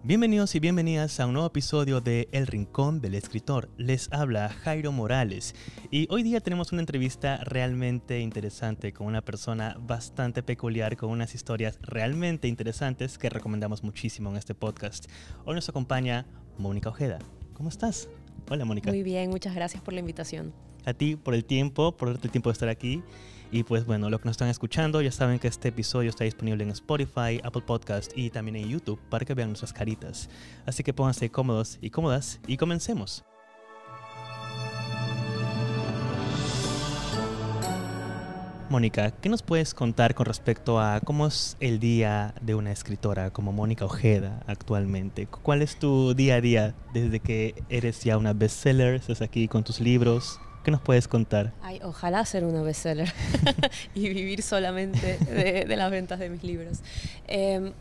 Bienvenidos y bienvenidas a un nuevo episodio de El Rincón del Escritor. Les habla Jairo Morales y hoy día tenemos una entrevista realmente interesante con una persona bastante peculiar, con unas historias realmente interesantes que recomendamos muchísimo en este podcast. Hoy nos acompaña Mónica Ojeda. ¿Cómo estás? Hola, Mónica. Muy bien, muchas gracias por la invitación. A ti por el tiempo, por darte el tiempo de estar aquí. Y pues bueno, lo que nos están escuchando, ya saben que este episodio está disponible en Spotify, Apple Podcast y también en YouTube para que vean nuestras caritas. Así que pónganse cómodos y cómodas y comencemos. Mónica, ¿qué nos puedes contar con respecto a cómo es el día de una escritora como Mónica Ojeda actualmente? ¿Cuál es tu día a día desde que eres ya una bestseller, estás aquí con tus libros? ¿Qué nos puedes contar? Ay, ojalá ser una bestseller y vivir solamente de las ventas de mis libros.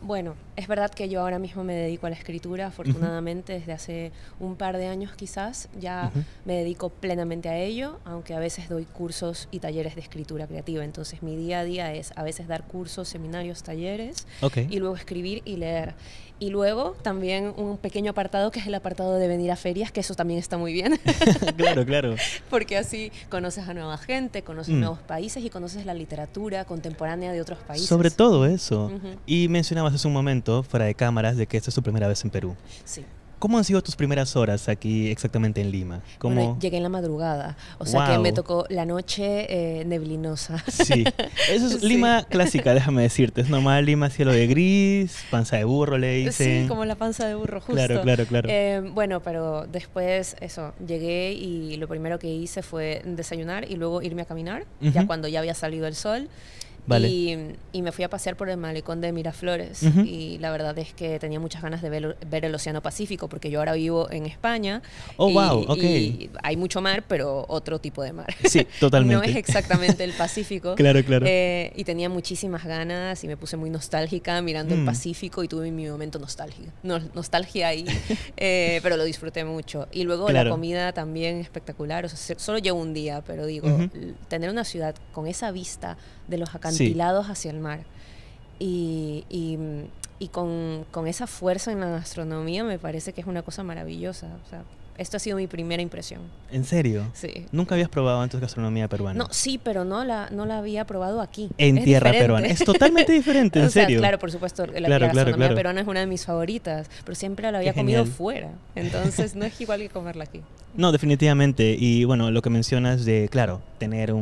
Bueno, es verdad que yo ahora mismo me dedico a la escritura, afortunadamente desde hace un par de años quizás ya me dedico plenamente a ello, aunque a veces doy cursos y talleres de escritura creativa. Entonces mi día a día es a veces dar cursos, seminarios, talleres y luego escribir y leer. Y luego también un pequeño apartado que es el apartado de venir a ferias, que eso también está muy bien. Claro, claro. Porque así conoces a nueva gente, conoces nuevos países y conoces la literatura contemporánea de otros países. Sobre todo eso. Y mencionabas hace un momento, fuera de cámaras, de que esta es tu primera vez en Perú. Sí. ¿Cómo han sido tus primeras horas aquí exactamente en Lima? Bueno, llegué en la madrugada, o sea que me tocó la noche neblinosa. Sí, eso es Lima clásica, déjame decirte. Es normal, Lima, cielo de gris, panza de burro le dicen. Sí, como la panza de burro, justo. Claro, claro, claro. Bueno, pero después, eso, llegué y lo primero que hice fue desayunar y luego irme a caminar, ya cuando ya había salido el sol. Vale. Y me fui a pasear por el malecón de Miraflores y la verdad es que tenía muchas ganas de ver el Océano Pacífico porque yo ahora vivo en España. Y hay mucho mar, pero otro tipo de mar. Sí, totalmente. No es exactamente el Pacífico. Claro, claro. Y tenía muchísimas ganas y me puse muy nostálgica mirando el Pacífico y tuve mi momento nostalgia ahí, pero lo disfruté mucho. Y luego la comida también espectacular. O sea, solo llevo un día, pero digo, tener una ciudad con esa vista de los acantilados hacia el mar y con esa fuerza en la gastronomía me parece que es una cosa maravillosa. O sea, esto ha sido mi primera impresión. ¿En serio? Sí. ¿Nunca habías probado antes gastronomía peruana? No, sí, pero no la había probado aquí. En tierra peruana. Es totalmente diferente, en serio. Claro, por supuesto, la gastronomía peruana es una de mis favoritas, pero siempre la había comido fuera. Entonces no es igual que comerla aquí. No, definitivamente. Y bueno, lo que mencionas de, claro, tener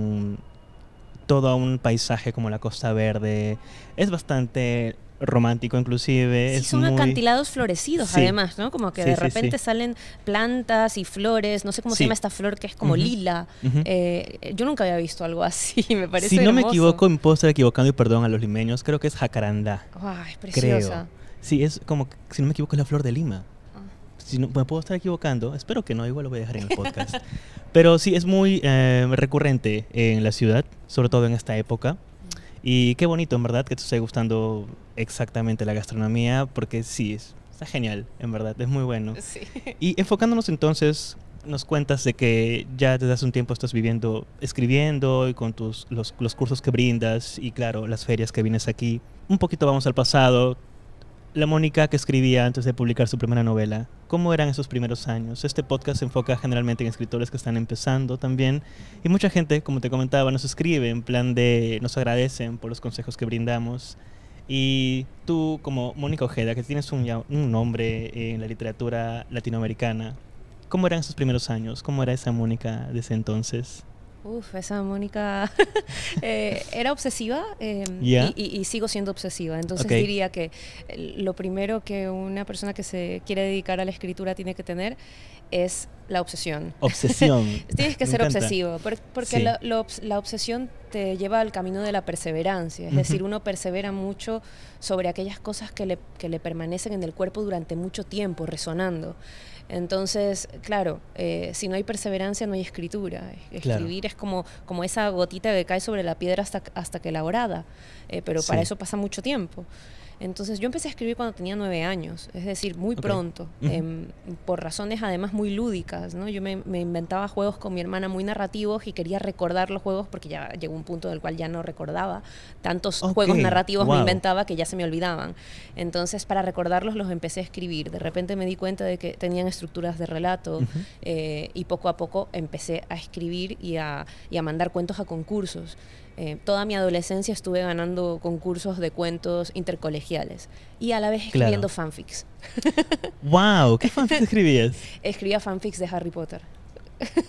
todo un paisaje como la Costa Verde es bastante romántico inclusive. Sí, son acantilados florecidos además, ¿no? Como que de repente salen plantas y flores, no sé cómo se llama esta flor que es como lila. Yo nunca había visto algo así, me parece Si no hermoso. me equivoco, me puedo estar equivocando y perdón a los limeños, creo que es jacarandá. ¡Ay, es preciosa! Creo. Sí, es como, si no me equivoco, es la flor de Lima. Si no, me puedo estar equivocando, espero que no, igual lo voy a dejar en el podcast. Pero sí, es muy recurrente en la ciudad, sobre todo en esta época. Y qué bonito, en verdad, que te esté gustando exactamente la gastronomía, porque sí, está genial, en verdad, es muy bueno. Sí. Y enfocándonos entonces, nos cuentas de que ya desde hace un tiempo estás escribiendo y con los cursos que brindas y claro, las ferias que vienes aquí. Un poquito vamos al pasado. La Mónica que escribía antes de publicar su primera novela, ¿cómo eran esos primeros años? Este podcast se enfoca generalmente en escritores que están empezando también y mucha gente, como te comentaba, nos escribe en plan de nos agradecen por los consejos que brindamos. Y tú, como Mónica Ojeda, que tienes un nombre en la literatura latinoamericana, ¿cómo eran esos primeros años? ¿Cómo era esa Mónica de ese entonces? Esa Mónica era obsesiva y sigo siendo obsesiva. Entonces diría que lo primero que una persona que se quiere dedicar a la escritura tiene que tener es la obsesión. Obsesión. Tienes que ser obsesivo, porque la obsesión te lleva al camino de la perseverancia. Es decir, uno persevera mucho sobre aquellas cosas que le permanecen en el cuerpo durante mucho tiempo, resonando. Entonces, claro, si no hay perseverancia no hay escritura. Escribir es como esa gotita que cae sobre la piedra hasta que la horada, pero para eso pasa mucho tiempo. Entonces yo empecé a escribir cuando tenía 9 años, es decir, muy pronto, por razones además muy lúdicas, ¿no? Yo me inventaba juegos con mi hermana muy narrativos y quería recordar los juegos porque ya llegó un punto del cual ya no recordaba. Tantos juegos narrativos me inventaba que ya se me olvidaban. Entonces para recordarlos los empecé a escribir. De repente me di cuenta de que tenían estructuras de relato y poco a poco empecé a escribir y a mandar cuentos a concursos. Toda mi adolescencia estuve ganando concursos de cuentos intercolegiales y a la vez escribiendo fanfics. ¡Wow! ¿Qué fanfics escribías? Escribía fanfics de Harry Potter.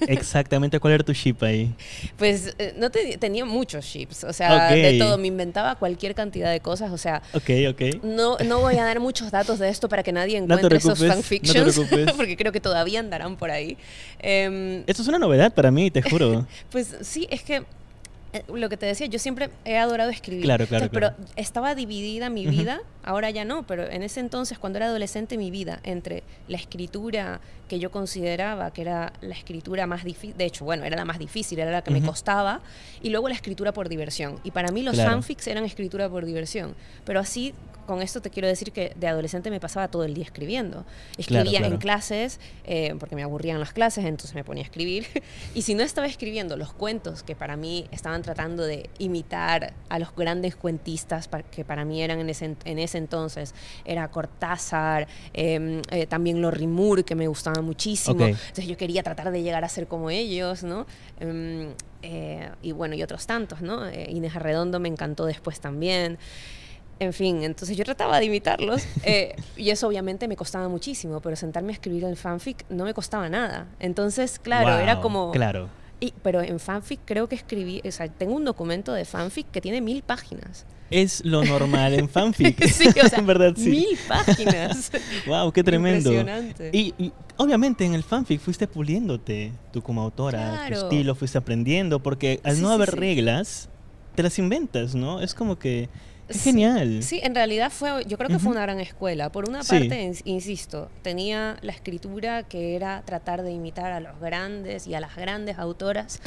Exactamente, ¿cuál era tu ship ahí? Pues no tenía muchos ships, o sea, de todo, me inventaba cualquier cantidad de cosas, o sea, no voy a dar muchos datos de esto para que nadie encuentre esos fanfictions, porque creo que todavía andarán por ahí. Esto es una novedad para mí, te juro. Pues sí, es que lo que te decía, yo siempre he adorado escribir. Claro. Pero estaba dividida mi vida, ahora ya no, pero en ese entonces, cuando era adolescente, mi vida entre la escritura que yo consideraba que era la escritura más difícil, de hecho, bueno, era la más difícil, era la que me costaba, y luego la escritura por diversión. Y para mí los fanfics eran escritura por diversión. Pero así, con esto te quiero decir que de adolescente me pasaba todo el día escribiendo. Escribía en clases, porque me aburrían las clases, entonces me ponía a escribir. Y si no estaba escribiendo los cuentos que para mí estaban tratando de imitar a los grandes cuentistas que para mí eran en ese entonces, era Cortázar, también Lorrie Moore, que me gustaba muchísimo. Entonces yo quería tratar de llegar a ser como ellos, ¿no? Y bueno, y otros tantos, ¿no? Inés Arredondo me encantó después también. En fin, entonces yo trataba de imitarlos y eso obviamente me costaba muchísimo, pero sentarme a escribir el fanfic no me costaba nada. Entonces, claro, era como... pero en fanfic creo que escribí, o sea, tengo un documento de fanfic que tiene 1000 páginas. Es lo normal en fanfic. Sí, o sea, en verdad, sí. 1000 páginas. Wow, qué tremendo. Impresionante. Y obviamente en el fanfic fuiste puliéndote tú como autora, tu estilo, fuiste aprendiendo, porque al no haber reglas, te las inventas, ¿no? Es como que... ¡Qué genial! Sí, en realidad yo creo que fue una gran escuela. Por una parte, insisto, tenía la escritura que era tratar de imitar a los grandes y a las grandes autoras,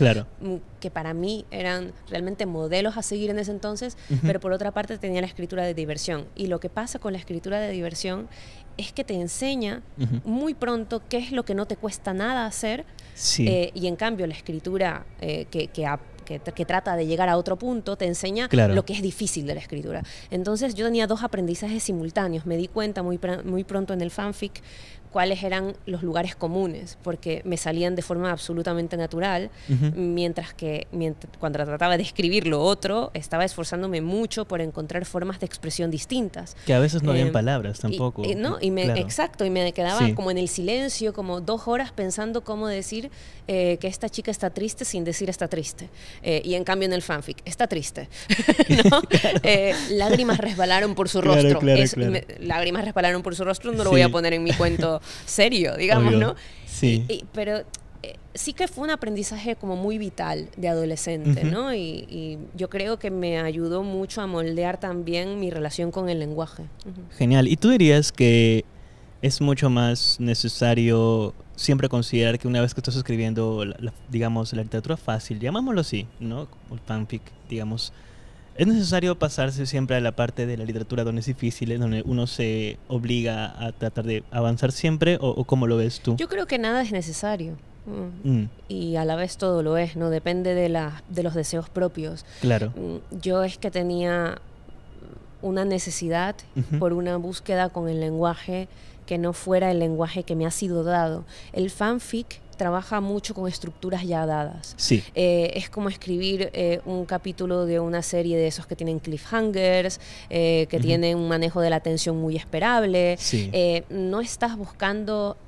que para mí eran realmente modelos a seguir en ese entonces, pero por otra parte tenía la escritura de diversión. Y lo que pasa con la escritura de diversión es que te enseña muy pronto qué es lo que no te cuesta nada hacer, y en cambio la escritura que trata de llegar a otro punto, te enseña lo que es difícil de la escritura. Entonces yo tenía 2 aprendizajes simultáneos. Me di cuenta muy pronto en el fanfic cuáles eran los lugares comunes, porque me salían de forma absolutamente natural, mientras que cuando trataba de escribir lo otro, estaba esforzándome mucho por encontrar formas de expresión distintas. Que a veces no habían palabras tampoco. Exacto, y me quedaba como en el silencio, como 2 horas pensando cómo decir que esta chica está triste sin decir está triste. Y en cambio en el fanfic, está triste. ¿No? Lágrimas resbalaron por su rostro. Lágrimas resbalaron por su rostro, no lo voy a poner en mi cuento serio, digamos, ¿no? Sí. Pero sí que fue un aprendizaje como muy vital de adolescente, ¿no? Y yo creo que me ayudó mucho a moldear también mi relación con el lenguaje. Genial. ¿Y tú dirías que es mucho más necesario siempre considerar que una vez que estás escribiendo, digamos, la literatura fácil, llamámoslo así, ¿no? El fanfic, digamos, ¿es necesario pasarse siempre a la parte de la literatura donde es difícil, donde uno se obliga a tratar de avanzar siempre, o cómo lo ves tú? Yo creo que nada es necesario. Y a la vez todo lo es, ¿no? Depende de los deseos propios. Claro. Yo es que tenía una necesidad por una búsqueda con el lenguaje que no fuera el lenguaje que me ha sido dado. El fanfic trabaja mucho con estructuras ya dadas. Es como escribir un capítulo de una serie de esos que tienen cliffhangers, que tienen un manejo de la atención muy esperable. No estás buscando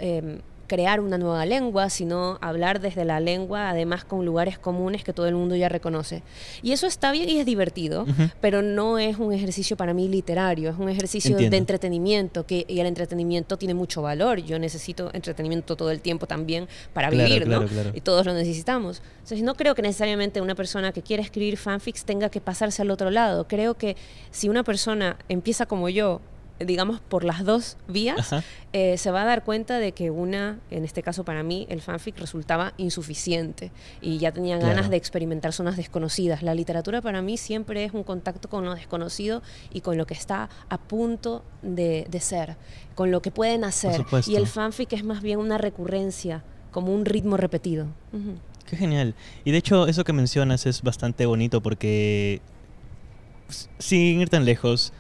crear una nueva lengua, sino hablar desde la lengua, además con lugares comunes que todo el mundo ya reconoce. Y eso está bien y es divertido, pero no es un ejercicio para mí literario, es un ejercicio de entretenimiento, y el entretenimiento tiene mucho valor. Yo necesito entretenimiento todo el tiempo también para vivir, ¿no? Y todos lo necesitamos. Entonces no creo que necesariamente una persona que quiera escribir fanfics tenga que pasarse al otro lado. Creo que si una persona empieza como yo, digamos, por las dos vías, Ajá. se va a dar cuenta de que en este caso para mí, el fanfic resultaba insuficiente y ya tenía ganas Claro. de experimentar zonas desconocidas. La literatura para mí siempre es un contacto con lo desconocido y con lo que está a punto de ser, con lo que pueden hacer. supuesto. Y el fanfic es más bien una recurrencia, como un ritmo repetido. Ujú. Qué genial. Y de hecho, eso que mencionas es bastante bonito porque, sin ir tan lejos,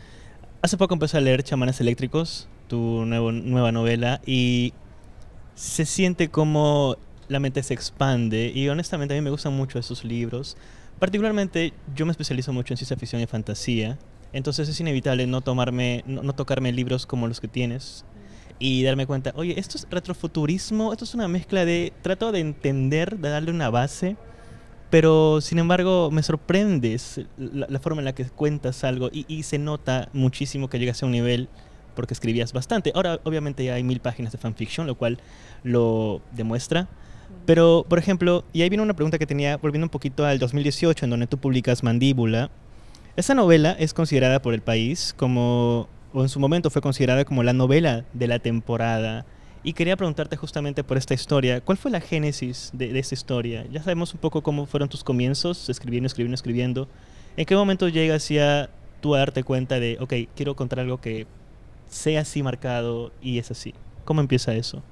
hace poco empecé a leer Chamanes Eléctricos, tu nueva novela, y se siente como la mente se expande. Y honestamente a mí me gustan mucho esos libros. Particularmente yo me especializo mucho en ciencia ficción y fantasía. Entonces es inevitable no tocarme libros como los que tienes y darme cuenta, oye, esto es retrofuturismo, esto es una mezcla de... Trato de entender, de darle una base, pero sin embargo me sorprendes la forma en la que cuentas algo y se nota muchísimo que llegas a un nivel porque escribías bastante. Ahora obviamente ya hay 1000 páginas de fanfiction, lo cual lo demuestra. Pero, por ejemplo, y ahí viene una pregunta que tenía, volviendo un poquito al 2018, en donde tú publicas Mandíbula. Esa novela es considerada por El País como, o en su momento fue considerada como la novela de la temporada. Y quería preguntarte justamente por esta historia, ¿cuál fue la génesis de esta historia? Ya sabemos un poco cómo fueron tus comienzos, escribiendo. ¿En qué momento llegas ya tú a darte cuenta de, ok, quiero contar algo que sea así marcado y es así? ¿Cómo empieza eso?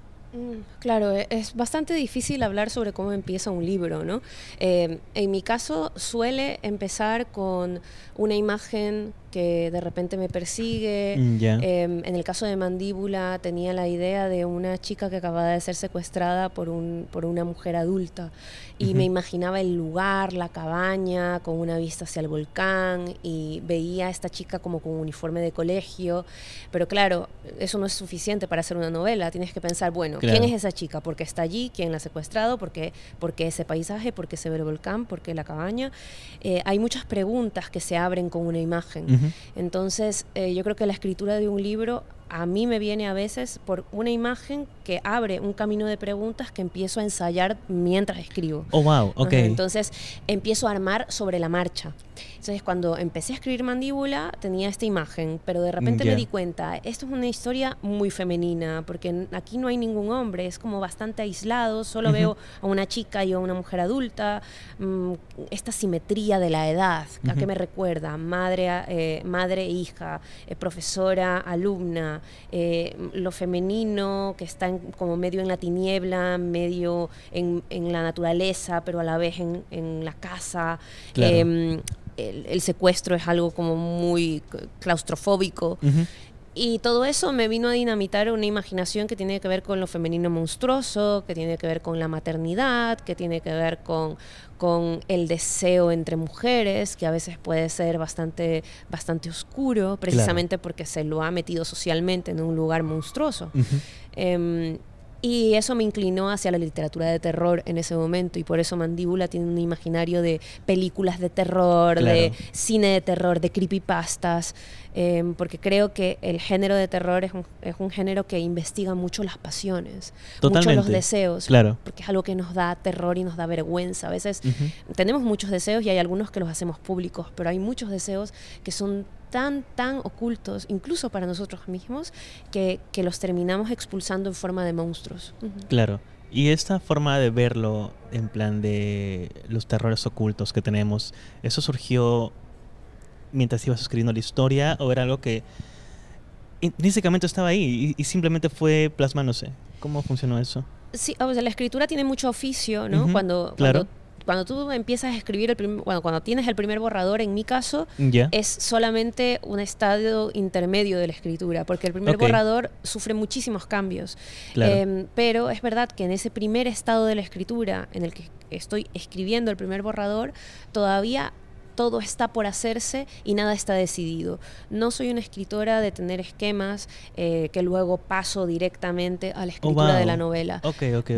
Claro, es bastante difícil hablar sobre cómo empieza un libro, ¿no? En mi caso suele empezar con una imagen que de repente me persigue. Ya. En el caso de Mandíbula tenía la idea de una chica que acababa de ser secuestrada por una mujer adulta y me imaginaba el lugar, la cabaña, con una vista hacia el volcán y veía a esta chica como con un uniforme de colegio, pero claro, eso no es suficiente para hacer una novela, tienes que pensar, bueno, Claro. ¿quién es esa chica? ¿Por qué está allí? ¿Quién la ha secuestrado? ¿Por qué ese paisaje? ¿Por qué se ve el volcán? ¿Por qué la cabaña? Hay muchas preguntas que se abren con una imagen. Entonces, yo creo que la escritura de un libro a mí me viene a veces por una imagen que abre un camino de preguntas que empiezo a ensayar mientras escribo. Oh, wow, ok. Ajá, entonces, empiezo a armar sobre la marcha. Entonces, cuando empecé a escribir Mandíbula, tenía esta imagen, pero de repente me di cuenta, esto es una historia muy femenina, porque aquí no hay ningún hombre, es como bastante aislado, solo veo a una chica y a una mujer adulta, esta simetría de la edad, ¿a qué me recuerda? Madre e hija, profesora, alumna, lo femenino que está como medio en la tiniebla, medio en la naturaleza, pero a la vez en la casa. Claro. El secuestro es algo como muy claustrofóbico. Y todo eso me vino a dinamitar una imaginación que tiene que ver con lo femenino monstruoso, que tiene que ver con la maternidad, que tiene que ver con el deseo entre mujeres, que a veces puede ser bastante oscuro, precisamente porque se lo ha metido socialmente en un lugar monstruoso. Y eso me inclinó hacia la literatura de terror en ese momento, y por eso Mandíbula tiene un imaginario de películas de terror, de cine de terror, de creepypastas, porque creo que el género de terror es un género que investiga mucho las pasiones, mucho los deseos, porque es algo que nos da terror y nos da vergüenza. A veces tenemos muchos deseos y hay algunos que los hacemos públicos, pero hay muchos deseos que son tan ocultos, incluso para nosotros mismos, que los terminamos expulsando en forma de monstruos. Claro. Y esta forma de verlo, en plan de los terrores ocultos que tenemos, ¿eso surgió mientras ibas escribiendo la historia o era algo que intrínsecamente estaba ahí y simplemente fue plasmándose? ¿Cómo funcionó eso? Sí, o sea, la escritura tiene mucho oficio, ¿no? Cuando tú empiezas a escribir, cuando tienes el primer borrador, en mi caso, es solamente un estadio intermedio de la escritura, porque el primer borrador sufre muchísimos cambios. Pero es verdad que en ese primer estado de la escritura, en el que estoy escribiendo el primer borrador, todavía todo está por hacerse y nada está decidido. No soy una escritora de tener esquemas que luego paso directamente a la escritura de la novela.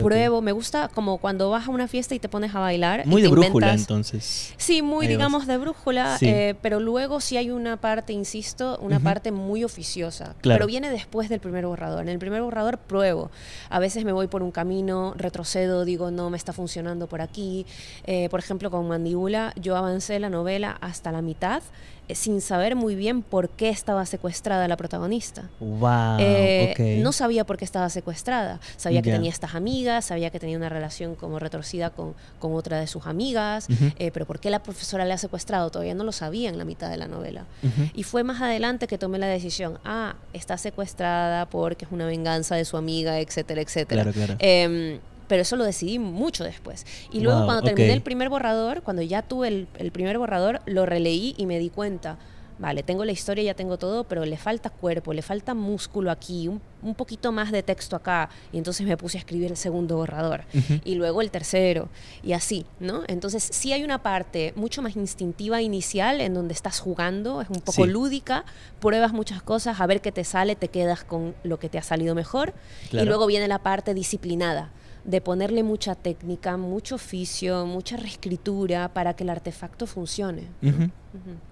Pruebo, me gusta como cuando vas a una fiesta y te pones a bailar. Muy y de te brújula, inventas, entonces. Sí, muy, ahí digamos, de brújula, sí. Pero luego sí hay una parte, insisto, una parte muy oficiosa. Pero viene después del primer borrador. En el primer borrador pruebo. A veces me voy por un camino, retrocedo, digo, no me está funcionando por aquí. Por ejemplo, con Mandíbula, yo avancé la novela novela hasta la mitad sin saber muy bien por qué estaba secuestrada la protagonista. Wow, No sabía por qué estaba secuestrada. Sabía que Ya. tenía estas amigas, sabía que tenía una relación como retorcida con otra de sus amigas, pero por qué la profesora le ha secuestrado todavía no lo sabía en la mitad de la novela. Y fue más adelante que tomé la decisión, está secuestrada porque es una venganza de su amiga, etcétera, etcétera. Claro. Pero eso lo decidí mucho después. Y luego cuando terminé el primer borrador, cuando ya tuve el primer borrador, lo releí y me di cuenta, vale, tengo la historia, ya tengo todo, pero le falta cuerpo, le falta músculo aquí, un poquito más de texto acá. Y entonces me puse a escribir el segundo borrador. Y luego el tercero. Y así, ¿no? Entonces sí hay una parte mucho más instintiva inicial en donde estás jugando, es un poco lúdica, pruebas muchas cosas, a ver qué te sale, te quedas con lo que te ha salido mejor. Claro. Y luego viene la parte disciplinada, de ponerle mucha técnica, mucho oficio, mucha reescritura para que el artefacto funcione.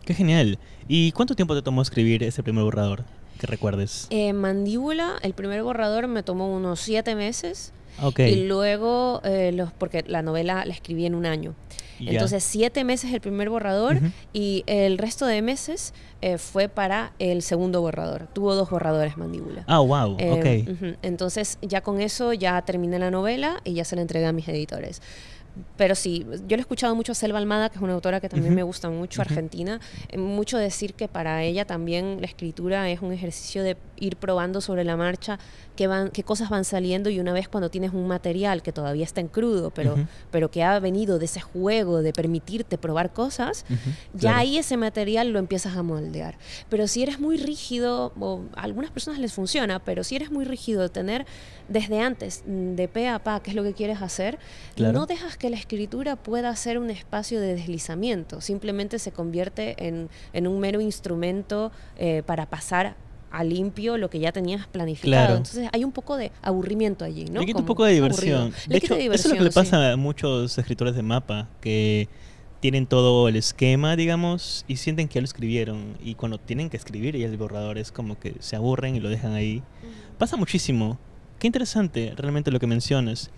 Qué genial. ¿Y cuánto tiempo te tomó escribir ese primer borrador? Que recuerdes. Mandíbula, el primer borrador me tomó unos 7 meses. Okay. Y luego, porque la novela la escribí en un año. Yeah. Entonces 7 meses el primer borrador y el resto de meses fue para el segundo borrador. Tuvo 2 borradores Mandíbula. Wow, Entonces ya con eso ya terminé la novela y ya se la entregué a mis editores. Pero sí, yo le he escuchado mucho a Selva Almada, que es una autora que también me gusta mucho, argentina, mucho decir que para ella también la escritura es un ejercicio de ir probando sobre la marcha qué cosas van saliendo, y una vez cuando tienes un material que todavía está en crudo, pero que ha venido de ese juego de permitirte probar cosas, ya ahí ese material lo empiezas a moldear. Pero si eres muy rígido, o a algunas personas les funciona, pero si eres muy rígido de tener desde antes, de pe a pa, qué es lo que quieres hacer, no dejas que la escritura pueda ser un espacio de deslizamiento, simplemente se convierte en un mero instrumento para pasar a limpio lo que ya tenías planificado. Entonces hay un poco de aburrimiento allí, ¿no? Le quita un poco de diversión. De hecho, eso es lo que le pasa a muchos escritores de mapa, que tienen todo el esquema, digamos, y sienten que ya lo escribieron, y cuando tienen que escribir ya el borrador es como que se aburren y lo dejan ahí. Pasa muchísimo. Qué interesante realmente lo que mencionas.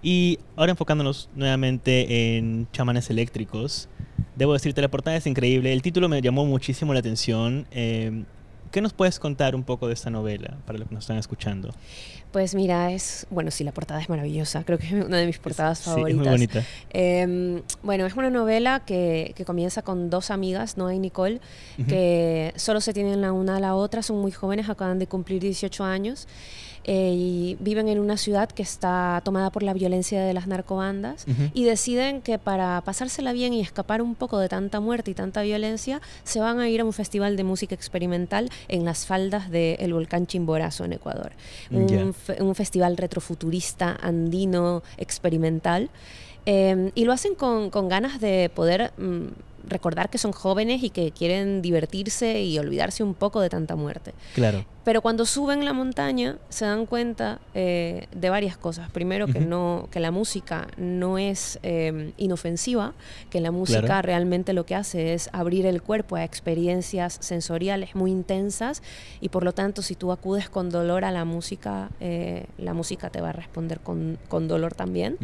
Y ahora enfocándonos nuevamente en Chamanes Eléctricos, debo decirte, la portada es increíble, el título me llamó muchísimo la atención. ¿Qué nos puedes contar un poco de esta novela para los que nos están escuchando? Pues mira, sí, la portada es maravillosa, creo que es una de mis portadas favoritas. Sí, es muy bonita. Bueno, es una novela que comienza con 2 amigas, Noa y Nicole, que solo se tienen la una a la otra, son muy jóvenes, acaban de cumplir 18 años. Y viven en una ciudad que está tomada por la violencia de las narcobandas, y deciden que para pasársela bien y escapar un poco de tanta muerte y tanta violencia, se van a ir a un festival de música experimental en las faldas del volcán Chimborazo en Ecuador. Un festival retrofuturista andino experimental, y lo hacen con ganas de poder recordar que son jóvenes y que quieren divertirse y olvidarse un poco de tanta muerte. Claro. Pero cuando suben la montaña se dan cuenta de varias cosas. Primero, que la música no es inofensiva, que la música realmente lo que hace es abrir el cuerpo a experiencias sensoriales muy intensas, y por lo tanto si tú acudes con dolor a la música te va a responder con dolor también.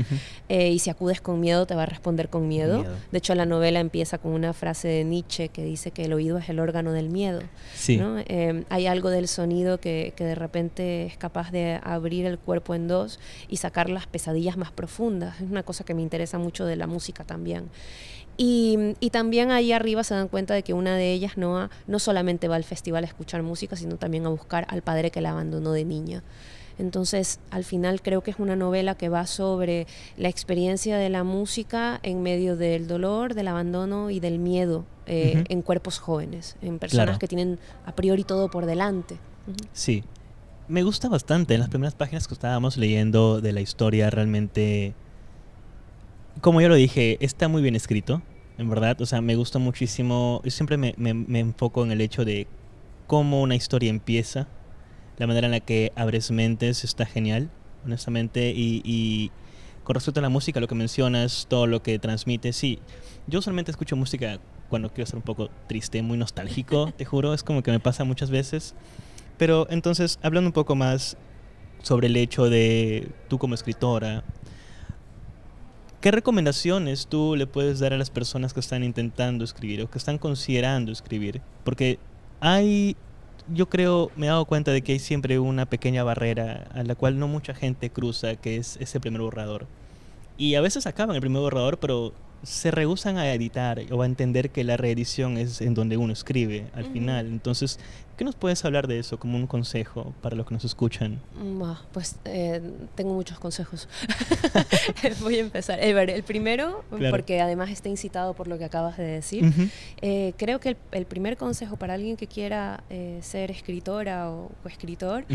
Y si acudes con miedo te va a responder con miedo. De hecho la novela empieza con una frase de Nietzsche que dice que el oído es el órgano del miedo. Sí. ¿No? Hay algo del sonido que de repente es capaz de abrir el cuerpo en 2 y sacar las pesadillas más profundas. Es una cosa que me interesa mucho de la música también. Y también ahí arriba se dan cuenta de que una de ellas, Noa, no solamente va al festival a escuchar música, sino también a buscar al padre que la abandonó de niña. Entonces, al final creo que es una novela que va sobre la experiencia de la música en medio del dolor, del abandono y del miedo en cuerpos jóvenes, en personas que tienen a priori todo por delante. Sí, me gusta bastante. En las primeras páginas que estábamos leyendo de la historia, realmente, como ya lo dije, está muy bien escrito, en verdad. O sea, me gusta muchísimo. Yo siempre me enfoco en el hecho de cómo una historia empieza. La manera en la que abres mentes está genial, honestamente. Y con respecto a la música, lo que mencionas, todo lo que transmite, sí. Yo usualmente escucho música cuando quiero estar un poco triste, muy nostálgico, te juro. Es como que me pasa muchas veces. Pero entonces, hablando un poco más sobre el hecho de tú como escritora, ¿Qué recomendaciones tú le puedes dar a las personas que están intentando escribir o que están considerando escribir? Porque yo creo, me he dado cuenta de que hay siempre una pequeña barrera a la cual no mucha gente cruza, que es ese primer borrador. Y a veces acaban el primer borrador, pero se rehúsan a editar o a entender que la reedición es en donde uno escribe al final. Entonces, ¿qué nos puedes hablar de eso como un consejo para los que nos escuchan? Pues tengo muchos consejos. Voy a empezar. El primero, claro, porque además está incitado por lo que acabas de decir. Creo que el primer consejo para alguien que quiera ser escritora o escritor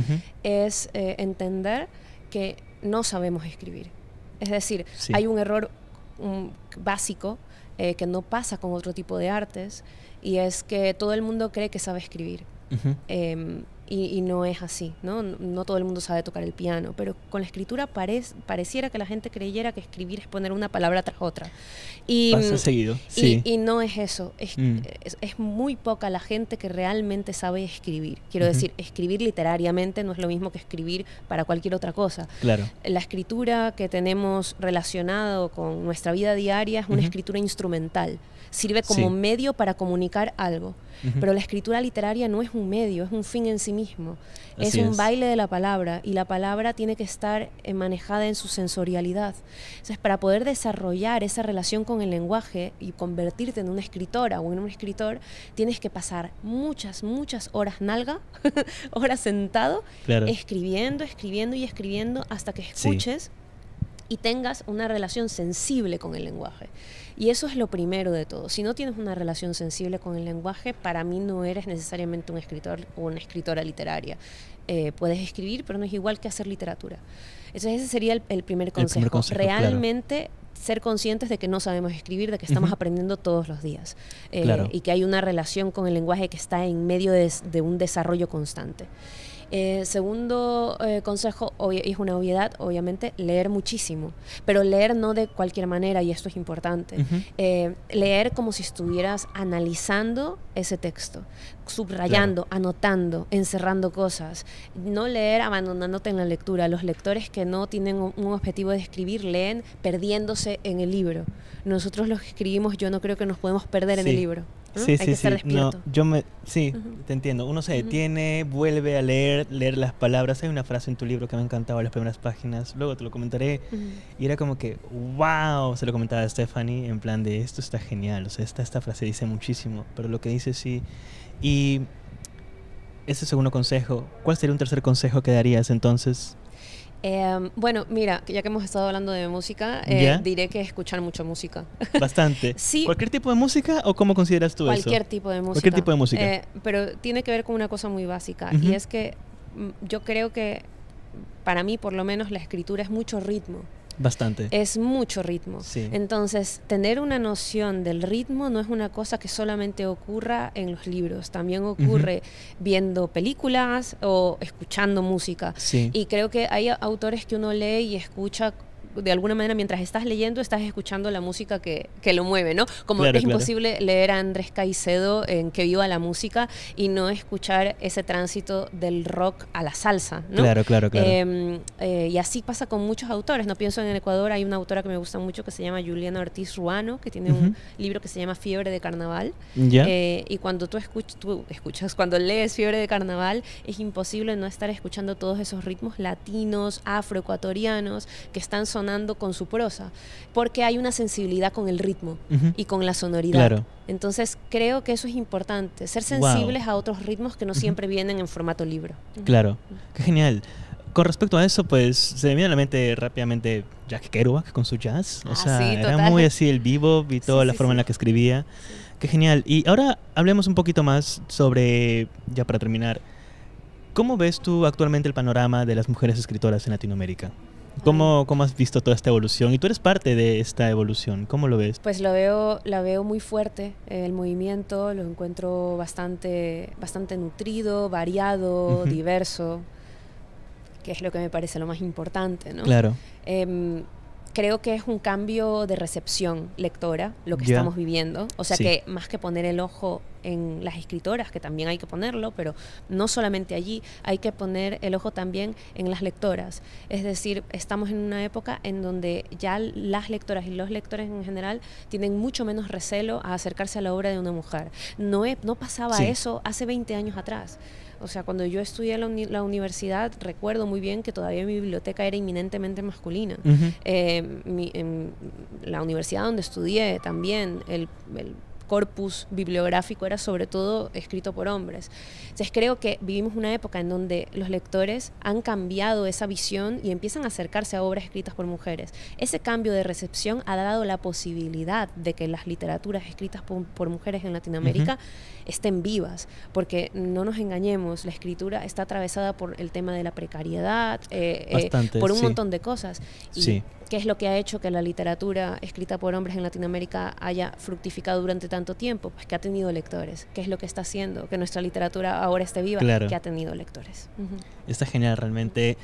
es entender que no sabemos escribir. Es decir, hay un error básico que no pasa con otro tipo de artes, y es que todo el mundo cree que sabe escribir. Y no es así, ¿no? No todo el mundo sabe tocar el piano, pero con la escritura pareciera que la gente creyera que escribir es poner una palabra tras otra. Pasa seguido, sí. Y no es eso. Es muy poca la gente que realmente sabe escribir. Quiero decir, escribir literariamente no es lo mismo que escribir para cualquier otra cosa. Claro. La escritura que tenemos relacionado con nuestra vida diaria es una escritura instrumental. Sirve como medio para comunicar algo. Pero la escritura literaria no es un medio, es un fin en sí mismo. Es un baile de la palabra, y la palabra tiene que estar manejada en su sensorialidad. Entonces, para poder desarrollar esa relación con el lenguaje y convertirte en una escritora o en un escritor, tienes que pasar muchas horas nalga, horas sentado, escribiendo hasta que escuches y tengas una relación sensible con el lenguaje. Y eso es lo primero de todo. Si no tienes una relación sensible con el lenguaje, para mí no eres necesariamente un escritor o una escritora literaria. Puedes escribir, pero no es igual que hacer literatura. Entonces ese sería el primer consejo. Realmente ser conscientes de que no sabemos escribir, de que estamos aprendiendo todos los días. Y que hay una relación con el lenguaje que está en medio de un desarrollo constante. Segundo consejo, es una obviedad, obviamente, leer muchísimo, pero leer no de cualquier manera, y esto es importante. Leer como si estuvieras analizando ese texto, subrayando, anotando, encerrando cosas. No leer abandonándote en la lectura. Los lectores que no tienen un objetivo de escribir leen perdiéndose en el libro. Nosotros los que escribimos, yo no creo que nos podemos perder en el libro. ¿no? Hay que estar despierto. Te entiendo. Uno se detiene, vuelve a leer las palabras. Hay una frase en tu libro que me ha encantado, las primeras páginas, luego te lo comentaré, y era como que, wow, se lo comentaba a Stephanie, en plan de, esto está genial, o sea, esta frase dice muchísimo, pero lo que dice sí. Y ese segundo consejo, ¿cuál sería un tercer consejo que darías entonces? Bueno, mira, ya que hemos estado hablando de música, diré que escuchar mucha música. Bastante. Sí. ¿Cualquier tipo de música o cómo consideras tú eso? Cualquier tipo de música. Cualquier tipo de música. Pero tiene que ver con una cosa muy básica, y es que yo creo que para mí, por lo menos, la escritura es mucho ritmo. Bastante. Es mucho ritmo. Sí. Entonces, tener una noción del ritmo no es una cosa que solamente ocurra en los libros, también ocurre viendo películas o escuchando música. Sí. Y creo que hay autores que uno lee y escucha de alguna manera, mientras estás leyendo, estás escuchando la música que lo mueve, ¿no? Como es imposible leer a Andrés Caicedo en Que viva la música y no escuchar ese tránsito del rock a la salsa, ¿no? Claro. Y así pasa con muchos autores. No pienso en el Ecuador, hay una autora que me gusta mucho que se llama Juliana Ortiz Ruano, que tiene un libro que se llama Fiebre de Carnaval. Y cuando tú escuchas, cuando lees Fiebre de Carnaval, es imposible no estar escuchando todos esos ritmos latinos, afroecuatorianos, que están sonando con su prosa, porque hay una sensibilidad con el ritmo y con la sonoridad. Claro. Entonces creo que eso es importante, ser sensibles a otros ritmos que no siempre vienen en formato libro. Claro, qué genial. Con respecto a eso, pues se me viene a la mente rápidamente Jack Kerouac con su jazz. O sea, sí, era muy así el bebop y toda la forma en la que escribía. Sí. Qué genial. Y ahora hablemos un poquito más sobre, ya para terminar, ¿cómo ves tú actualmente el panorama de las mujeres escritoras en Latinoamérica? ¿Cómo has visto toda esta evolución? Y tú eres parte de esta evolución. ¿Cómo lo ves? Pues la veo muy fuerte. El movimiento lo encuentro bastante nutrido, variado, diverso, que es lo que me parece lo más importante, ¿no? Claro. Creo que es un cambio de recepción lectora lo que estamos viviendo. O sea que más que poner el ojo en las escritoras, que también hay que ponerlo, pero no solamente allí, hay que poner el ojo también en las lectoras. Es decir, estamos en una época en donde ya las lectoras y los lectores en general tienen mucho menos recelo a acercarse a la obra de una mujer. No pasaba eso hace 20 años atrás. O sea, cuando yo estudié en la universidad, recuerdo muy bien que todavía mi biblioteca era eminentemente masculina. En la universidad donde estudié también, el corpus bibliográfico era sobre todo escrito por hombres. Entonces creo que vivimos una época en donde los lectores han cambiado esa visión y empiezan a acercarse a obras escritas por mujeres. Ese cambio de recepción ha dado la posibilidad de que las literaturas escritas por mujeres en Latinoamérica estén vivas, porque no nos engañemos, la escritura está atravesada por el tema de la precariedad, por un montón de cosas. Y ¿qué es lo que ha hecho que la literatura escrita por hombres en Latinoamérica haya fructificado durante tanto tiempo? Pues que ha tenido lectores. ¿Qué es lo que está haciendo que nuestra literatura ahora esté viva? Claro. Que ha tenido lectores. Está genial realmente.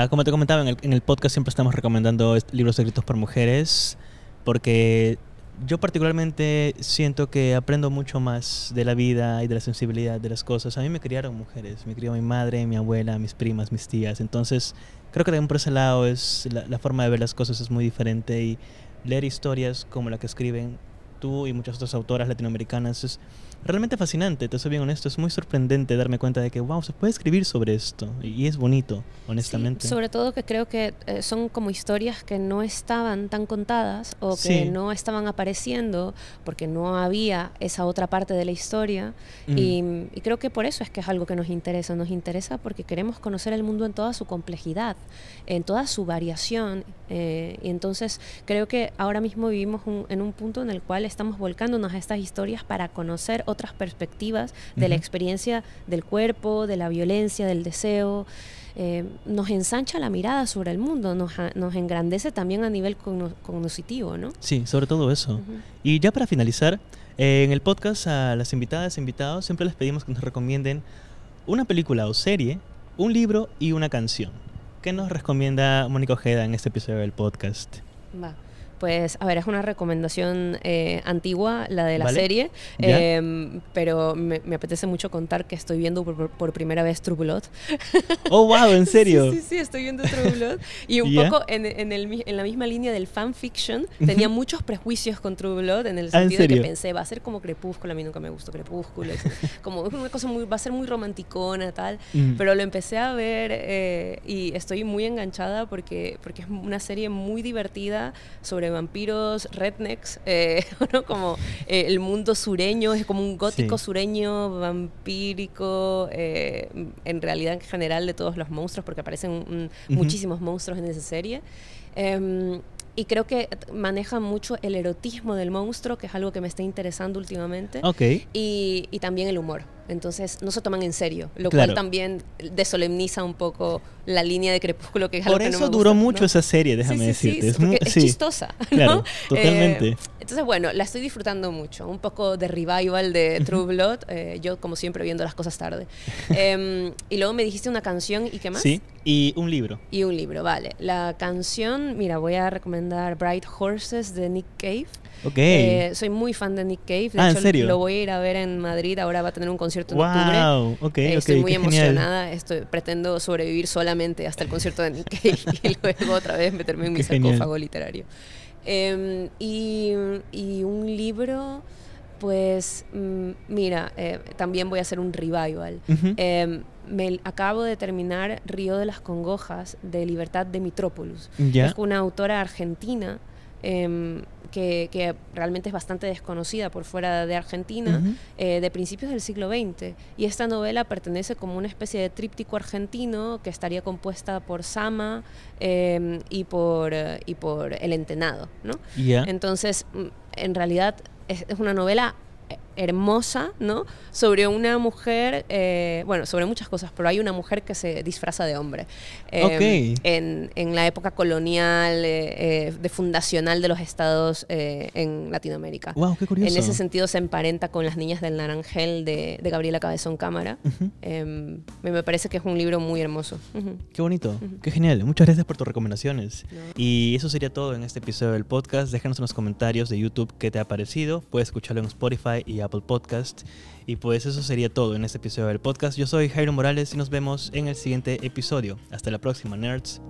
Como te comentaba, en el podcast siempre estamos recomendando libros escritos por mujeres, porque yo particularmente siento que aprendo mucho más de la vida y de la sensibilidad de las cosas. A mí me criaron mujeres, me crió mi madre, mi abuela, mis primas, mis tías. Entonces creo que también por ese lado la forma de ver las cosas es muy diferente, y leer historias como la que escriben tú y muchas otras autoras latinoamericanas es realmente fascinante. Te soy bien honesto, es muy sorprendente darme cuenta de que wow, se puede escribir sobre esto, y es bonito, honestamente. Sí, sobre todo que creo que son como historias que no estaban tan contadas, o que no estaban apareciendo porque no había esa otra parte de la historia. Y creo que por eso es que es algo que nos interesa porque queremos conocer el mundo en toda su complejidad, en toda su variación, y entonces creo que ahora mismo vivimos en un punto en el cual estamos volcándonos a estas historias para conocer otras perspectivas de la experiencia del cuerpo, de la violencia, del deseo. Nos ensancha la mirada sobre el mundo, nos engrandece también a nivel cognitivo, ¿no? Sí, sobre todo eso. Y ya para finalizar, en el podcast a las invitadas e invitados siempre les pedimos que nos recomienden una película o serie, un libro y una canción. ¿Qué nos recomienda Mónica Ojeda en este episodio del podcast? Pues, a ver, es una recomendación antigua, la de la serie, pero me apetece mucho contar que estoy viendo por primera vez True Blood. ¡Oh, wow! ¿En serio? Sí, estoy viendo True Blood. Y un poco en la misma línea del fanfiction, tenía muchos prejuicios con True Blood, en el sentido de que pensé, va a ser como Crepúsculo, a mí nunca me gustó Crepúsculo, como una cosa va a ser muy romanticona, tal, pero lo empecé a ver y estoy muy enganchada porque es una serie muy divertida sobre vampiros rednecks, ¿no? Como el mundo sureño, es como un gótico sureño, vampírico, en realidad en general de todos los monstruos, porque aparecen muchísimos monstruos en esa serie. Y creo que maneja mucho el erotismo del monstruo, que es algo que me está interesando últimamente, y también el humor. Entonces no se toman en serio, lo cual también desolemniza un poco la línea de Crepúsculo, que es algo que no me gusta. Por eso duró mucho esa serie, déjame decirte. Es chistosa, ¿no? Claro, totalmente. Entonces, bueno, la estoy disfrutando mucho. Un poco de revival de True Blood. Yo, como siempre, viendo las cosas tarde. Y luego me dijiste una canción, ¿y qué más? Sí, y un libro. Y un libro, vale. La canción, mira, voy a recomendar Bright Horses de Nick Cave. Soy muy fan de Nick Cave. De hecho, ¿en serio? Lo voy a ir a ver en Madrid. Ahora va a tener un concierto en octubre. Estoy muy emocionada. Pretendo sobrevivir solamente hasta el concierto de Nick Cave y luego otra vez meterme en mi sarcófago literario. Y un libro, pues mira, también voy a hacer un revival. Me acabo de terminar Río de las Congojas de Libertad de Mitrópolis. Es una autora argentina que realmente es bastante desconocida por fuera de Argentina, de principios del siglo XX. Y esta novela pertenece como una especie de tríptico argentino que estaría compuesta por Sama y por El Entenado, ¿no? Entonces, en realidad es una novela hermosa, ¿no? Sobre una mujer, bueno, sobre muchas cosas, pero hay una mujer que se disfraza de hombre en la época colonial, de fundacional de los estados en Latinoamérica. ¡Wow, qué curioso! En ese sentido se emparenta con Las Niñas del Naranjel de Gabriela Cabezón Cámara. Me parece que es un libro muy hermoso. ¡Qué bonito! ¡Qué genial! Muchas gracias por tus recomendaciones. Y eso sería todo en este episodio del podcast. Déjanos en los comentarios de YouTube qué te ha parecido. Puedes escucharlo en Spotify y Apple Podcast. Y pues eso sería todo en este episodio del podcast. Yo soy Jairo Morales y nos vemos en el siguiente episodio. Hasta la próxima, nerds.